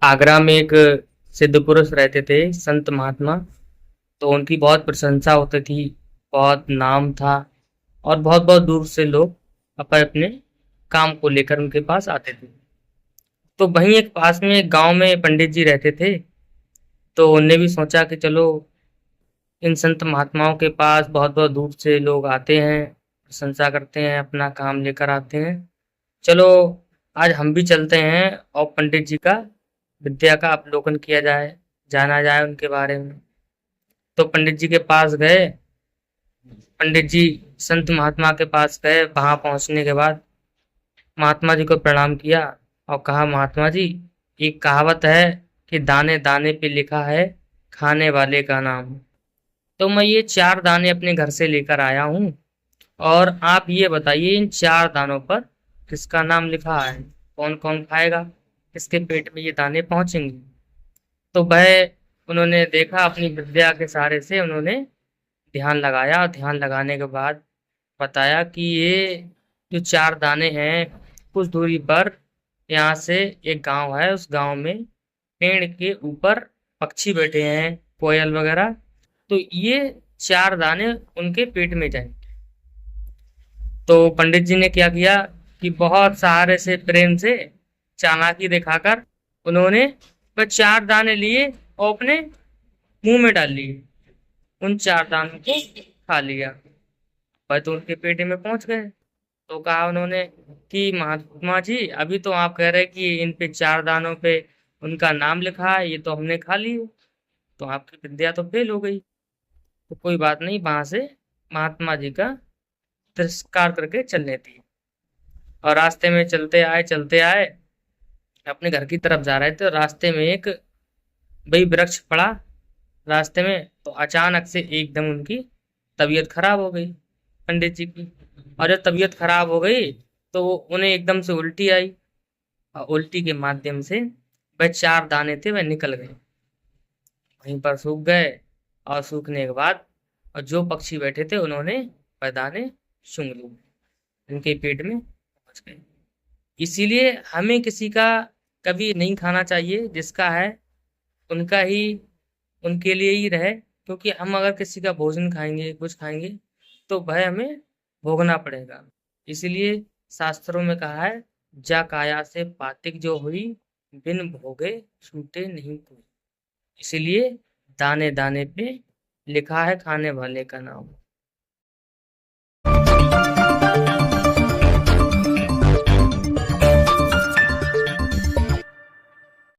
आगरा में एक सिद्ध पुरुष रहते थे, संत महात्मा। तो उनकी बहुत प्रशंसा होती थी, बहुत नाम था और बहुत बहुत दूर से लोग अपने अपने काम को लेकर उनके पास आते थे। तो वहीं एक पास में एक गांव में पंडित जी रहते थे। तो उनने भी सोचा कि चलो इन संत महात्माओं के पास बहुत बहुत दूर से लोग आते हैं, प्रशंसा करते हैं, अपना काम लेकर आते हैं। चलो आज हम भी चलते हैं और पंडित जी का विद्या का अवलोकन किया जाए, जाना जाए उनके बारे में। तो पंडित जी के पास गए। पंडित जी संत महात्मा के पास गए। वहां पहुंचने के बाद महात्मा जी को प्रणाम किया और कहा, महात्मा जी, एक कहावत है कि दाने दाने पे लिखा है खाने वाले का नाम। तो मैं ये 4 दाने अपने घर से लेकर आया हूँ और आप ये बताइए इन 4 दानों पर किसका नाम लिखा है, कौन कौन खाएगा, किसके पेट में ये दाने पहुंचेंगे। तो वह उन्होंने देखा, अपनी विद्या के सहारे से उन्होंने ध्यान लगाया। ध्यान लगाने के बाद बताया कि ये जो 4 दाने हैं, कुछ दूरी पर यहाँ से एक गांव है, उस गांव में पेड़ के ऊपर पक्षी बैठे हैं, कोयल वगैरह। तो ये 4 दाने उनके पेट में जाएंगे। तो पंडित जी ने क्या किया कि बहुत सहारे से, प्रेम से, चालाकी दिखाकर उन्होंने वह 4 दाने लिए और अपने मुंह में डाल लिए। उन 4 दानों को खा लिया। वह तो उनके पेट में पहुंच गए। तो कहा उन्होंने कि महात्मा जी, अभी तो आप कह रहे कि इन पे 4 दानों पे उनका नाम लिखा है, ये तो हमने खा लिए, तो आपकी विद्या तो फेल हो गई। तो कोई बात नहीं, वहां से महात्मा जी का तिरस्कार करके चलने दी। और रास्ते में चलते आए, अपने घर की तरफ जा रहे थे और रास्ते में एक वही वृक्ष पड़ा रास्ते में। तो अचानक से एकदम उनकी तबीयत खराब हो गई, पंडित जी की। और जब तबीयत खराब हो गई तो उन्हें एकदम से उल्टी आई और उल्टी के माध्यम से वह 4 दाने थे वह निकल गए, वहीं पर सूख गए। और सूखने के बाद और जो पक्षी बैठे थे उन्होंने वह दाने सूंघ लिए, उनके पेट में पहुंच गए। इसीलिए हमें किसी का कभी नहीं खाना चाहिए, जिसका है उनका ही उनके लिए ही रहे। क्योंकि हम अगर किसी का भोजन खाएंगे, कुछ खाएंगे, तो वह हमें भोगना पड़ेगा। इसीलिए शास्त्रों में कहा है, जा काया से पातिक जो हुई, बिन भोगे छूटे नहीं कोई। इसीलिए दाने दाने पे लिखा है खाने वाले का नाम।